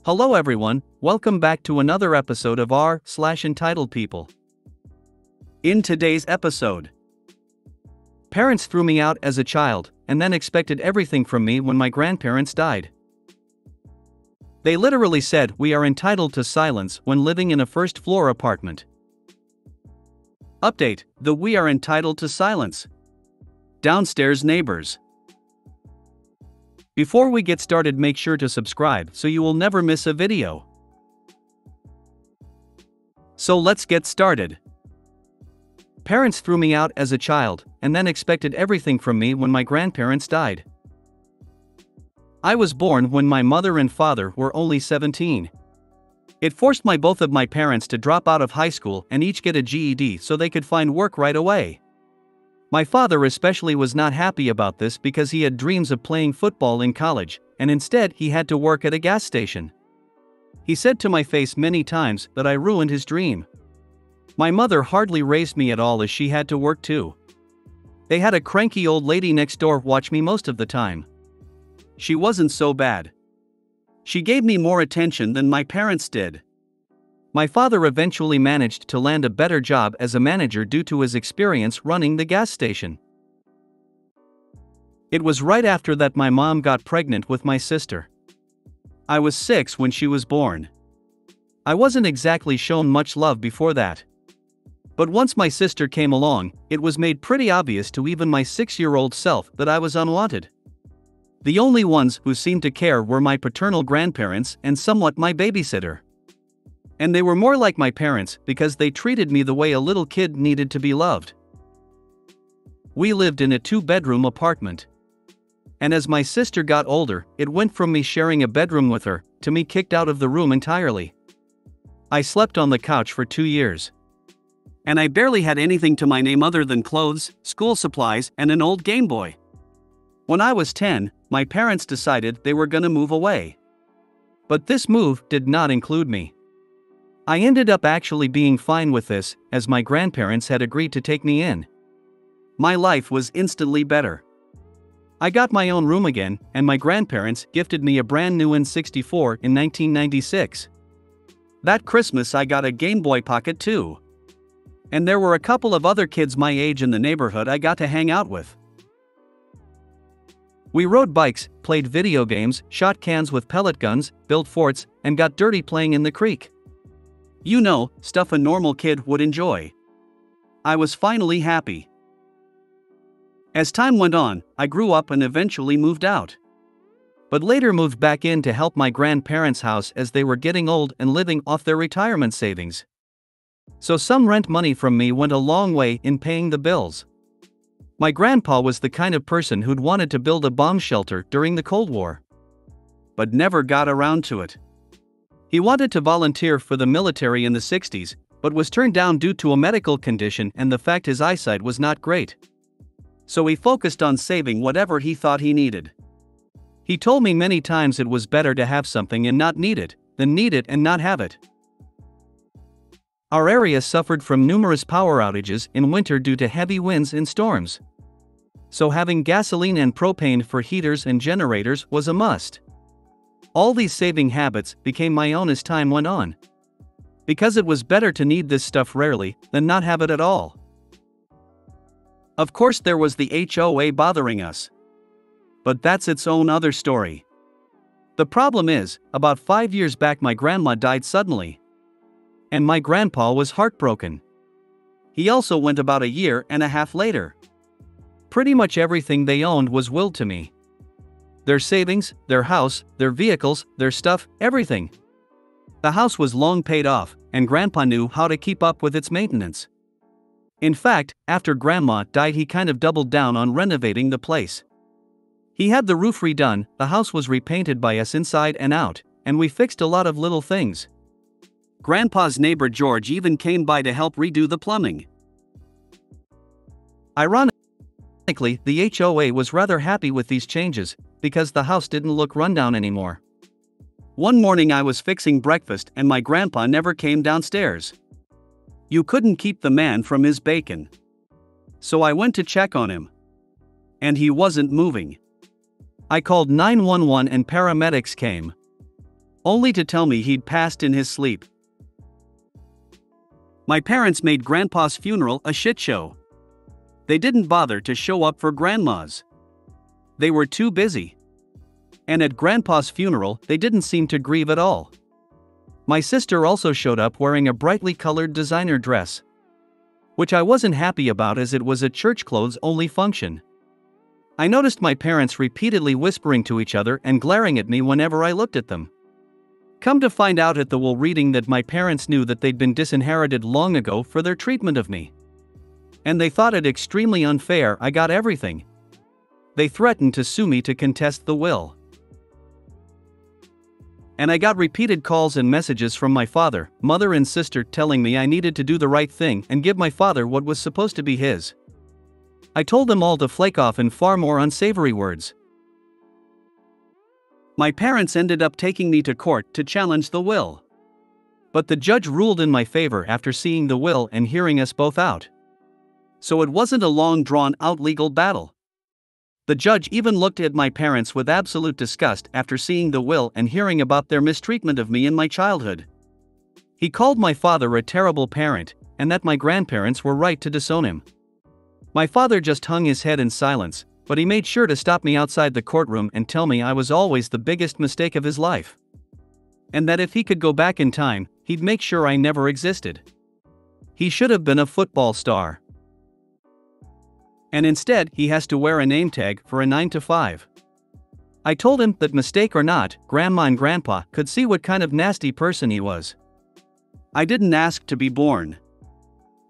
Hello everyone, welcome back to another episode of r/Entitled People. In today's episode, parents threw me out as a child and then expected everything from me when my grandparents died. They literally said we are entitled to silence when living in a first-floor apartment. Update: the we are entitled to silence. Downstairs neighbors. Before we get started, make sure to subscribe so you will never miss a video. So let's get started. Parents threw me out as a child and then expected everything from me when my grandparents died. I was born when my mother and father were only 17. It forced both of my parents to drop out of high school and each get a GED so they could find work right away. My father especially was not happy about this because he had dreams of playing football in college, and instead he had to work at a gas station. He said to my face many times that I ruined his dream. My mother hardly raised me at all as she had to work too. They had a cranky old lady next door watch me most of the time. She wasn't so bad. She gave me more attention than my parents did. My father eventually managed to land a better job as a manager due to his experience running the gas station. It was right after that my mom got pregnant with my sister. I was 6 when she was born. I wasn't exactly shown much love before that. But once my sister came along, it was made pretty obvious to even my 6-year-old self that I was unwanted. The only ones who seemed to care were my paternal grandparents and somewhat my babysitter. And they were more like my parents because they treated me the way a little kid needed to be loved. We lived in a 2-bedroom apartment. And as my sister got older, it went from me sharing a bedroom with her to me kicked out of the room entirely. I slept on the couch for 2 years. And I barely had anything to my name other than clothes, school supplies, and an old Game Boy. When I was 10, my parents decided they were gonna move away. But this move did not include me. I ended up actually being fine with this, as my grandparents had agreed to take me in. My life was instantly better. I got my own room again, and my grandparents gifted me a brand new N64 in 1996. That Christmas I got a Game Boy Pocket too. And there were a couple of other kids my age in the neighborhood I got to hang out with. We rode bikes, played video games, shot cans with pellet guns, built forts, and got dirty playing in the creek. You know, stuff a normal kid would enjoy. I was finally happy. As time went on, I grew up and eventually moved out. But later moved back in to help my grandparents' house as they were getting old and living off their retirement savings. So some rent money from me went a long way in paying the bills. My grandpa was the kind of person who'd wanted to build a bomb shelter during the Cold War. But never got around to it. He wanted to volunteer for the military in the 60s, but was turned down due to a medical condition and the fact his eyesight was not great. So he focused on saving whatever he thought he needed. He told me many times it was better to have something and not need it, than need it and not have it. Our area suffered from numerous power outages in winter due to heavy winds and storms. So having gasoline and propane for heaters and generators was a must. All these saving habits became my own as time went on. Because it was better to need this stuff rarely than not have it at all. Of course there was the HOA bothering us. But that's its own other story. The problem is, about 5 years back my grandma died suddenly. And my grandpa was heartbroken. He also went about a year and a half later. Pretty much everything they owned was willed to me. Their savings, their house, their vehicles, their stuff, everything. The house was long paid off, and Grandpa knew how to keep up with its maintenance. In fact, after Grandma died he kind of doubled down on renovating the place. He had the roof redone, the house was repainted by us inside and out, and we fixed a lot of little things. Grandpa's neighbor George even came by to help redo the plumbing. Ironically, the HOA was rather happy with these changes, because the house didn't look rundown anymore. One morning I was fixing breakfast and my grandpa never came downstairs. You couldn't keep the man from his bacon. So I went to check on him. And he wasn't moving. I called 911 and paramedics came. only to tell me he'd passed in his sleep. My parents made Grandpa's funeral a shit show. They didn't bother to show up for Grandma's. They were too busy. And at Grandpa's funeral, they didn't seem to grieve at all. My sister also showed up wearing a brightly colored designer dress, which I wasn't happy about as it was a church clothes only function. I noticed my parents repeatedly whispering to each other and glaring at me whenever I looked at them. Come to find out at the will reading that my parents knew that they'd been disinherited long ago for their treatment of me. And they thought it extremely unfair I got everything. They threatened to sue me to contest the will. And I got repeated calls and messages from my father, mother and sister telling me I needed to do the right thing and give my father what was supposed to be his. I told them all to flake off in far more unsavory words. My parents ended up taking me to court to challenge the will. But the judge ruled in my favor after seeing the will and hearing us both out. So it wasn't a long drawn-out legal battle. The judge even looked at my parents with absolute disgust after seeing the will and hearing about their mistreatment of me in my childhood. He called my father a terrible parent, and that my grandparents were right to disown him. My father just hung his head in silence, but he made sure to stop me outside the courtroom and tell me I was always the biggest mistake of his life. And that if he could go back in time, he'd make sure I never existed. He should have been a football star. And instead, he has to wear a name tag for a 9 to 5. I told him that mistake or not, Grandma and Grandpa could see what kind of nasty person he was. I didn't ask to be born.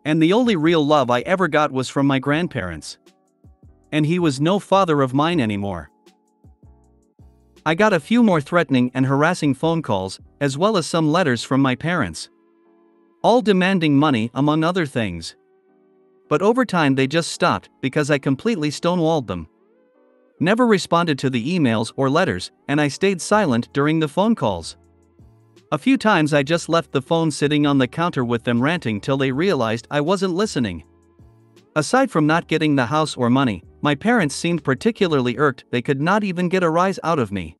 And the only real love I ever got was from my grandparents. And he was no father of mine anymore. I got a few more threatening and harassing phone calls, as well as some letters from my parents. All demanding money, among other things. But over time they just stopped because I completely stonewalled them. Never responded to the emails or letters, and I stayed silent during the phone calls. A few times I just left the phone sitting on the counter with them ranting till they realized I wasn't listening. Aside from not getting the house or money, my parents seemed particularly irked they could not even get a rise out of me.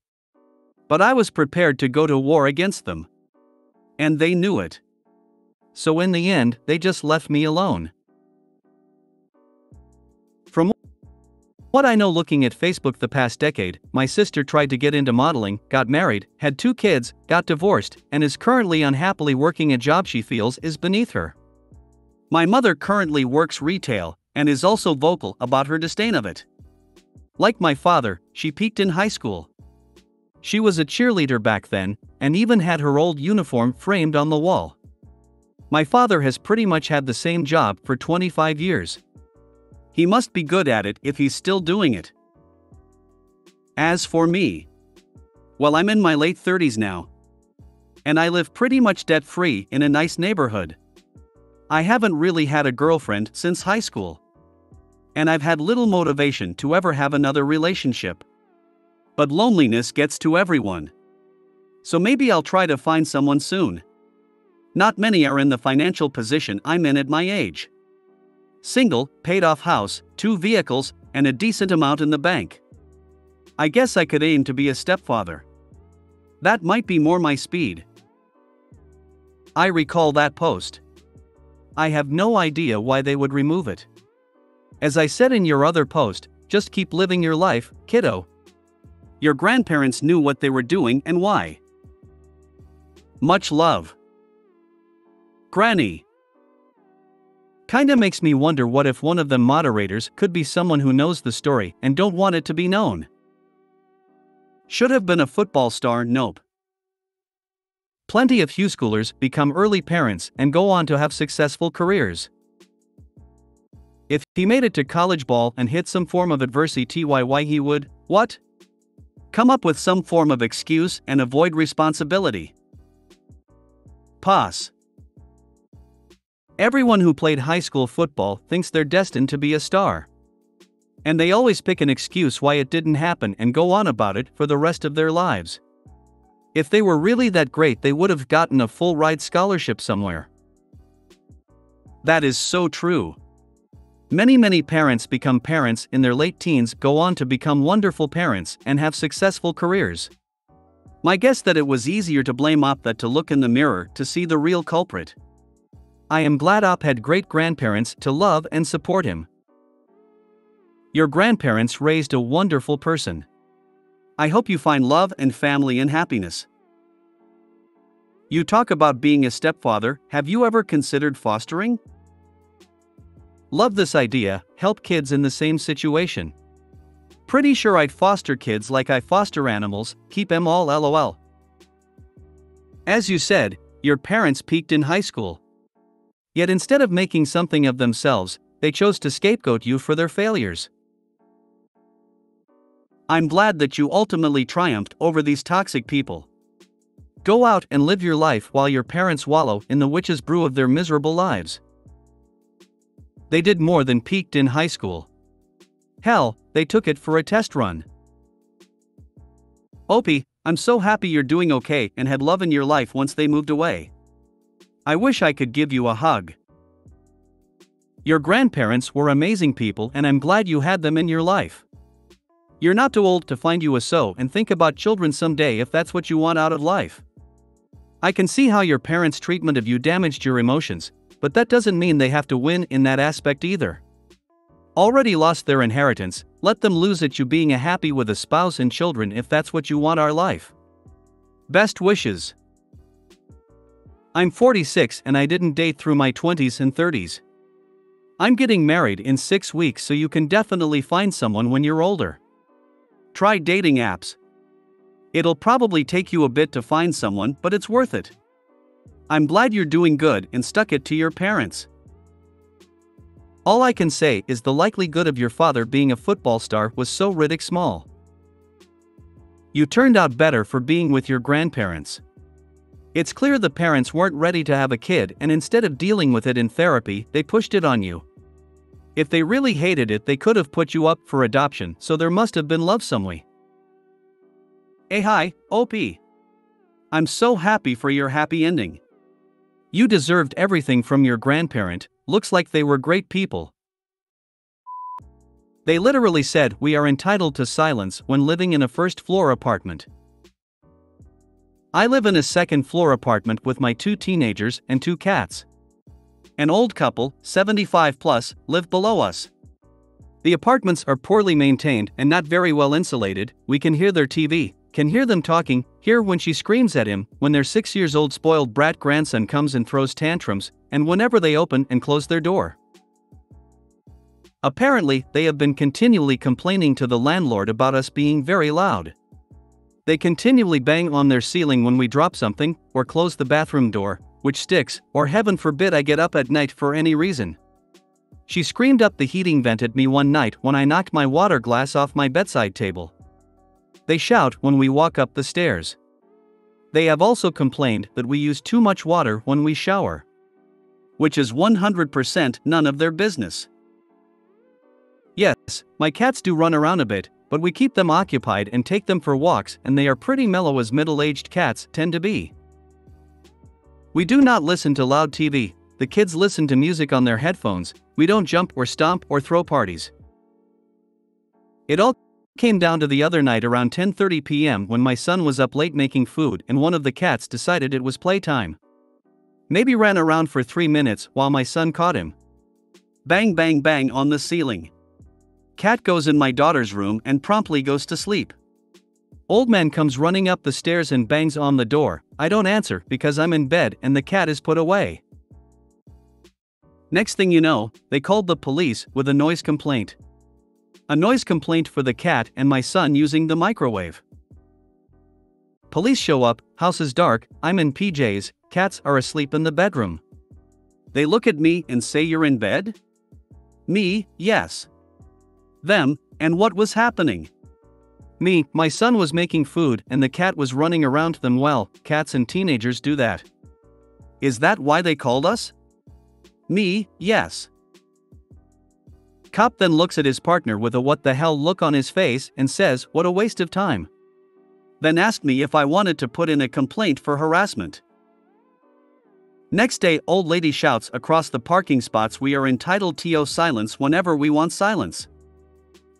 But I was prepared to go to war against them. And they knew it. So in the end, they just left me alone. From what I know looking at Facebook the past decade, my sister tried to get into modeling, got married, had 2 kids, got divorced, and is currently unhappily working a job she feels is beneath her. My mother currently works retail, and is also vocal about her disdain of it. Like my father, she peaked in high school. She was a cheerleader back then, and even had her old uniform framed on the wall. My father has pretty much had the same job for 25 years. He must be good at it if he's still doing it. As for me, well, I'm in my late 30s now. And I live pretty much debt-free in a nice neighborhood. I haven't really had a girlfriend since high school. And I've had little motivation to ever have another relationship. But loneliness gets to everyone. So maybe I'll try to find someone soon. Not many are in the financial position I'm in at my age. Single, paid-off house, 2 vehicles, and a decent amount in the bank. I guess I could aim to be a stepfather. That might be more my speed. I recall that post. I have no idea why they would remove it. As I said in your other post, just keep living your life, kiddo. Your grandparents knew what they were doing and why. Much love. Granny. Kinda makes me wonder what if one of them moderators could be someone who knows the story and don't want it to be known. Should have been a football star, nope. Plenty of Hugh-schoolers become early parents and go on to have successful careers. If he made it to college ball and hit some form of adversity, why he would, what? Come up with some form of excuse and avoid responsibility. Pass. Everyone who played high school football thinks they're destined to be a star. And they always pick an excuse why it didn't happen and go on about it for the rest of their lives. If they were really that great, they would have gotten a full-ride scholarship somewhere. That is so true. Many parents become parents in their late teens, go on to become wonderful parents and have successful careers. My guess that it was easier to blame Op than to look in the mirror to see the real culprit. I am glad Op had great grandparents to love and support him. Your grandparents raised a wonderful person. I hope you find love and family and happiness. You talk about being a stepfather, have you ever considered fostering? Love this idea, help kids in the same situation. Pretty sure I'd foster kids like I foster animals, keep 'em all lol. As you said, your parents peaked in high school. Yet instead of making something of themselves, they chose to scapegoat you for their failures. I'm glad that you ultimately triumphed over these toxic people. Go out and live your life while your parents wallow in the witch's brew of their miserable lives. They did more than peaked in high school. Hell, they took it for a test run. Opie, I'm so happy you're doing okay and had love in your life once they moved away. I wish I could give you a hug. Your grandparents were amazing people and I'm glad you had them in your life. You're not too old to find you a sew and think about children someday if that's what you want out of life. I can see how your parents' treatment of you damaged your emotions, but that doesn't mean they have to win in that aspect either. Already lost their inheritance, let them lose it you being happy with a spouse and children if that's what you want our life. Best wishes. I'm 46 and I didn't date through my 20s and 30s. I'm getting married in 6 weeks so you can definitely find someone when you're older. Try dating apps. It'll probably take you a bit to find someone, but it's worth it. I'm glad you're doing good and stuck it to your parents. All I can say is the likelihood of your father being a football star was so ridiculous small. You turned out better for being with your grandparents. It's clear the parents weren't ready to have a kid and instead of dealing with it in therapy, they pushed it on you. If they really hated it, they could have put you up for adoption, so there must have been love somewhere. Hey hi, OP. I'm so happy for your happy ending. You deserved everything from your grandparent, looks like they were great people. They literally said we are entitled to silence when living in a first-floor apartment. I live in a second-floor apartment with my 2 teenagers and 2 cats. An old couple, 75 plus, live below us. The apartments are poorly maintained and not very well insulated. We can hear their TV, can hear them talking, hear when she screams at him, when their 6 years old spoiled brat grandson comes and throws tantrums, and whenever they open and close their door. Apparently, they have been continually complaining to the landlord about us being very loud. They continually bang on their ceiling when we drop something, or close the bathroom door, which sticks, or heaven forbid I get up at night for any reason. She screamed up the heating vent at me one night when I knocked my water glass off my bedside table. They shout when we walk up the stairs. They have also complained that we use too much water when we shower. Which is 100% none of their business. Yes, my cats do run around a bit, but we keep them occupied and take them for walks and they are pretty mellow as middle-aged cats tend to be. We do not listen to loud TV, the kids listen to music on their headphones, we don't jump or stomp or throw parties. It all came down to the other night around 10:30 p.m. when my son was up late making food and one of the cats decided it was playtime. Maybe ran around for 3 minutes while my son caught him. Bang bang bang on the ceiling. Cat goes in my daughter's room and promptly goes to sleep. Old man comes running up the stairs and bangs on the door. I don't answer because I'm in bed and the cat is put away. Next thing you know, they called the police with a noise complaint. A noise complaint for the cat and my son using the microwave. Police show up, house is dark, I'm in PJs, cats are asleep in the bedroom. They look at me and say you're in bed? Me, yes. Them, and what was happening? Me, my son was making food and the cat was running around them. Well, cats and teenagers do that. Is that why they called us? Me, yes. Cop then looks at his partner with a what the hell look on his face and says, what a waste of time. Then asked me if I wanted to put in a complaint for harassment. Next day, old lady shouts across the parking spots we are entitled to silence whenever we want silence.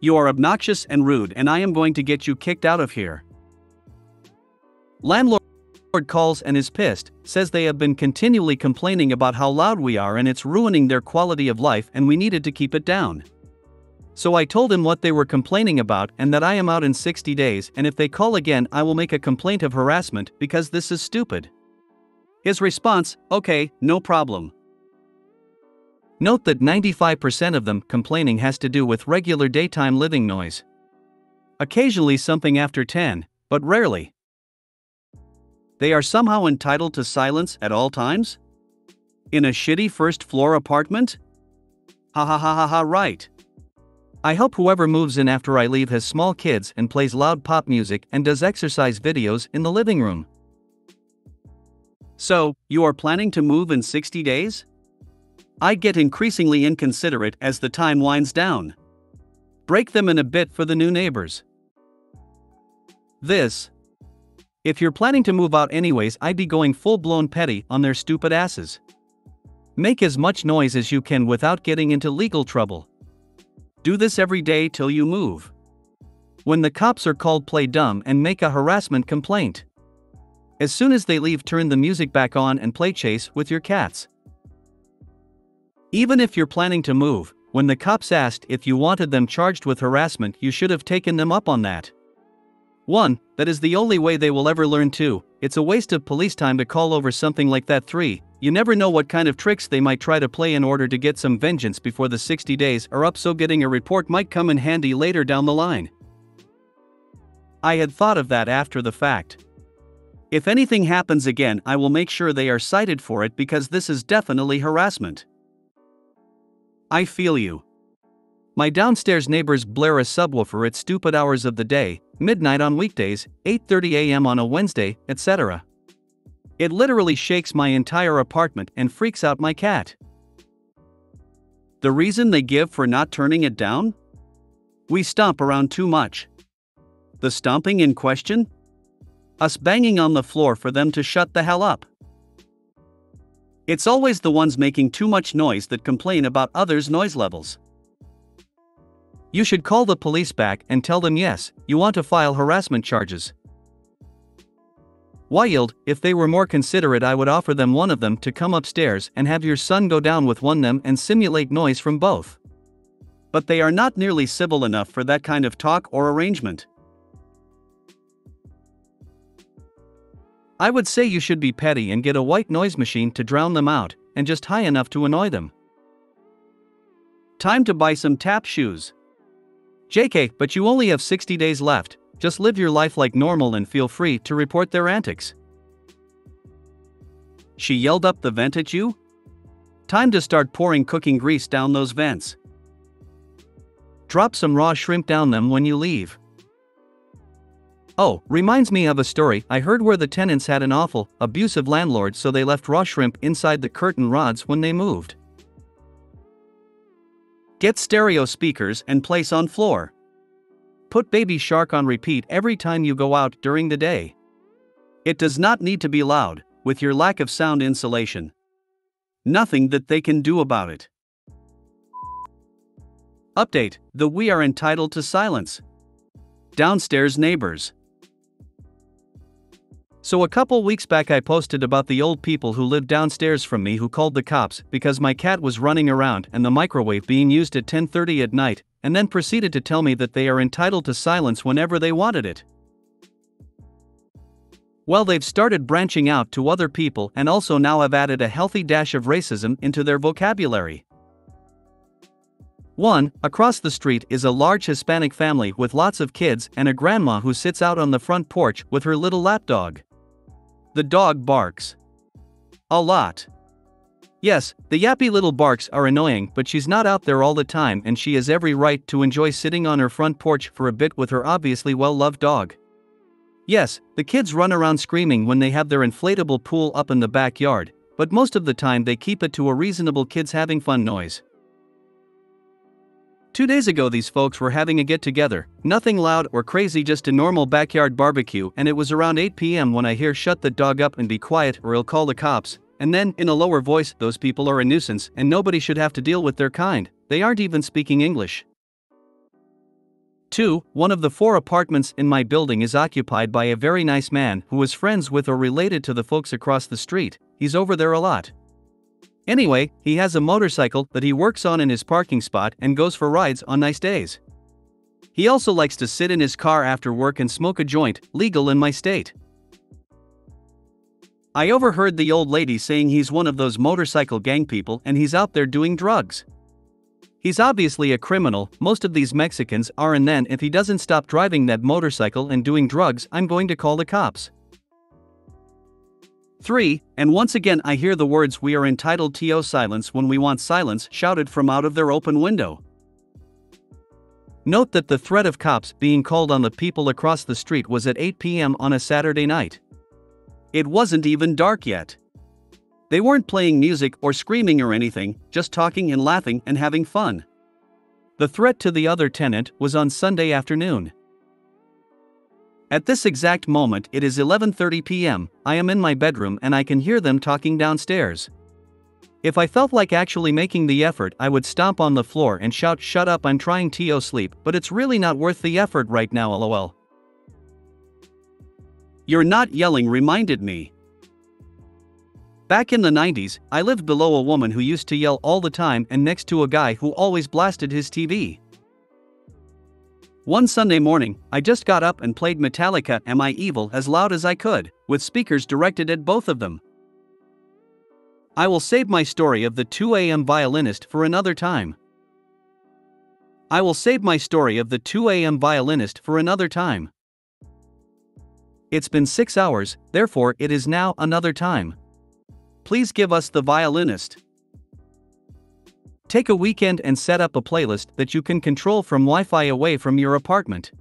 You are obnoxious and rude and I am going to get you kicked out of here. Landlord calls and is pissed, says they have been continually complaining about how loud we are and it's ruining their quality of life and we needed to keep it down. So I told him what they were complaining about and that I am out in 60 days and if they call again I will make a complaint of harassment because this is stupid. His response, okay, no problem. Note that 95% of them complaining has to do with regular daytime living noise. Occasionally something after 10, but rarely. They are somehow entitled to silence at all times? In a shitty first floor apartment? Ha ha ha ha ha, right. I hope whoever moves in after I leave has small kids and plays loud pop music and does exercise videos in the living room. So, you are planning to move in 60 days? I get increasingly inconsiderate as the time winds down. Break them in a bit for the new neighbors. If you're planning to move out anyways, I'd be going full-blown petty on their stupid asses. Make as much noise as you can without getting into legal trouble. Do this every day till you move. When the cops are called, play dumb and make a harassment complaint. As soon as they leave, turn the music back on and play chase with your cats. Even if you're planning to move, when the cops asked if you wanted them charged with harassment, you should have taken them up on that. 1. That is the only way they will ever learn. 2. It's a waste of police time to call over something like that. 3. You never know what kind of tricks they might try to play in order to get some vengeance before the 60 days are up, so getting a report might come in handy later down the line. I had thought of that after the fact. If anything happens again, I will make sure they are cited for it because this is definitely harassment. I feel you. My downstairs neighbors blare a subwoofer at stupid hours of the day, midnight on weekdays, 8:30 a.m. on a Wednesday, etc. It literally shakes my entire apartment and freaks out my cat. The reason they give for not turning it down? We stomp around too much. The stomping in question? Us banging on the floor for them to shut the hell up. It's always the ones making too much noise that complain about others' noise levels. You should call the police back and tell them yes, you want to file harassment charges. Wild, if they were more considerate, I would offer them one of them to come upstairs and have your son go down with one of them and simulate noise from both. But they are not nearly civil enough for that kind of talk or arrangement. I would say you should be petty and get a white noise machine to drown them out, and just high enough to annoy them. Time to buy some tap shoes. JK, but you only have 60 days left, just live your life like normal and feel free to report their antics. She yelled up the vent at you? Time to start pouring cooking grease down those vents. Drop some raw shrimp down them when you leave. Oh, reminds me of a story I heard where the tenants had an awful, abusive landlord, so they left raw shrimp inside the curtain rods when they moved. Get stereo speakers and place on floor. Put Baby Shark on repeat every time you go out during the day. It does not need to be loud, with your lack of sound insulation. Nothing that they can do about it. Update: we are entitled to silence. Downstairs neighbors. So a couple weeks back I posted about the old people who lived downstairs from me who called the cops because my cat was running around and the microwave being used at 10:30 at night, and then proceeded to tell me that they are entitled to silence whenever they wanted it. Well, they've started branching out to other people and also now have added a healthy dash of racism into their vocabulary. 1. Across the street is a large Hispanic family with lots of kids and a grandma who sits out on the front porch with her little lapdog. The dog barks a lot. Yes, the yappy little barks are annoying, but she's not out there all the time and she has every right to enjoy sitting on her front porch for a bit with her obviously well-loved dog. Yes, the kids run around screaming when they have their inflatable pool up in the backyard, but most of the time they keep it to a reasonable kids having fun noise. 2 days ago these folks were having a get-together, nothing loud or crazy, just a normal backyard barbecue, and it was around 8 p.m. when I hear "Shut the dog up and be quiet or he'll call the cops," and then, in a lower voice, "Those people are a nuisance and nobody should have to deal with their kind, they aren't even speaking English." 2. One of the 4 apartments in my building is occupied by a very nice man who is friends with or related to the folks across the street. He's over there a lot. Anyway, he has a motorcycle that he works on in his parking spot and goes for rides on nice days. He also likes to sit in his car after work and smoke a joint, legal in my state. I overheard the old lady saying he's one of those motorcycle gang people and he's out there doing drugs. He's obviously a criminal, most of these Mexicans are, and then if he doesn't stop driving that motorcycle and doing drugs, I'm going to call the cops. 3. And once again I hear the words "we are entitled to silence when we want silence" shouted from out of their open window. Note that the threat of cops being called on the people across the street was at 8 p.m. on a Saturday night. It wasn't even dark yet. They weren't playing music or screaming or anything, just talking and laughing and having fun. The threat to the other tenant was on Sunday afternoon. At this exact moment it is 11:30 p.m., I am in my bedroom and I can hear them talking downstairs. If I felt like actually making the effort, I would stomp on the floor and shout, "Shut up, I'm trying to sleep," but it's really not worth the effort right now, lol. You're not yelling reminded me. Back in the 90s, I lived below a woman who used to yell all the time and next to a guy who always blasted his TV. One Sunday morning, I just got up and played Metallica Am I Evil as loud as I could, with speakers directed at both of them. I will save my story of the 2 a.m. violinist for another time. I will save my story of the 2 a.m. violinist for another time. It's been 6 hours, therefore it is now another time. Please give us the violinist. Take a weekend and set up a playlist that you can control from Wi-Fi away from your apartment.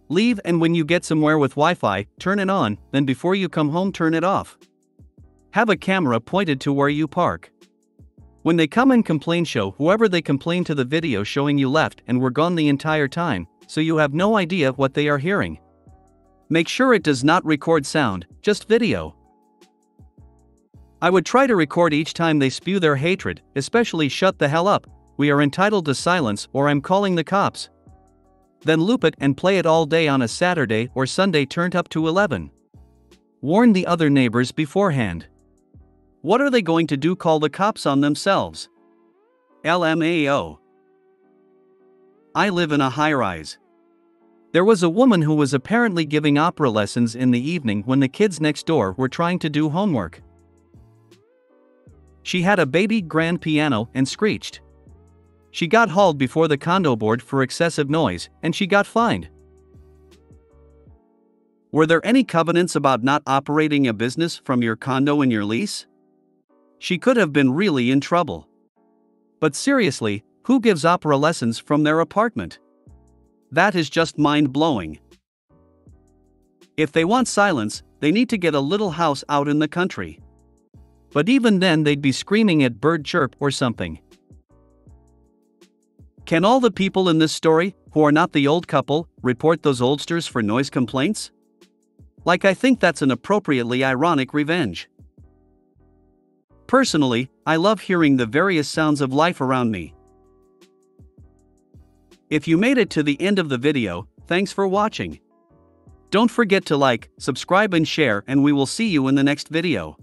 Leave, and when you get somewhere with Wi-Fi, turn it on, then before you come home turn it off. Have a camera pointed to where you park. When they come and complain, show whoever they complain to the video showing you left and were gone the entire time, so you have no idea what they are hearing. Make sure it does not record sound, just video. I would try to record each time they spew their hatred, especially "shut the hell up, we are entitled to silence" or "I'm calling the cops." Then loop it and play it all day on a Saturday or Sunday turned up to 11. Warn the other neighbors beforehand. What are they going to do, call the cops on themselves? LMAO. I live in a high-rise. There was a woman who was apparently giving opera lessons in the evening when the kids next door were trying to do homework. She had a baby grand piano and screeched. She got hauled before the condo board for excessive noise, and she got fined. Were there any covenants about not operating a business from your condo in your lease? She could have been really in trouble. But seriously, who gives opera lessons from their apartment? That is just mind-blowing. If they want silence, they need to get a little house out in the country. But even then they'd be screaming at bird chirp or something. Can all the people in this story, who are not the old couple, report those oldsters for noise complaints? Like, I think that's an appropriately ironic revenge. Personally, I love hearing the various sounds of life around me. If you made it to the end of the video, thanks for watching. Don't forget to like, subscribe and share, and we will see you in the next video.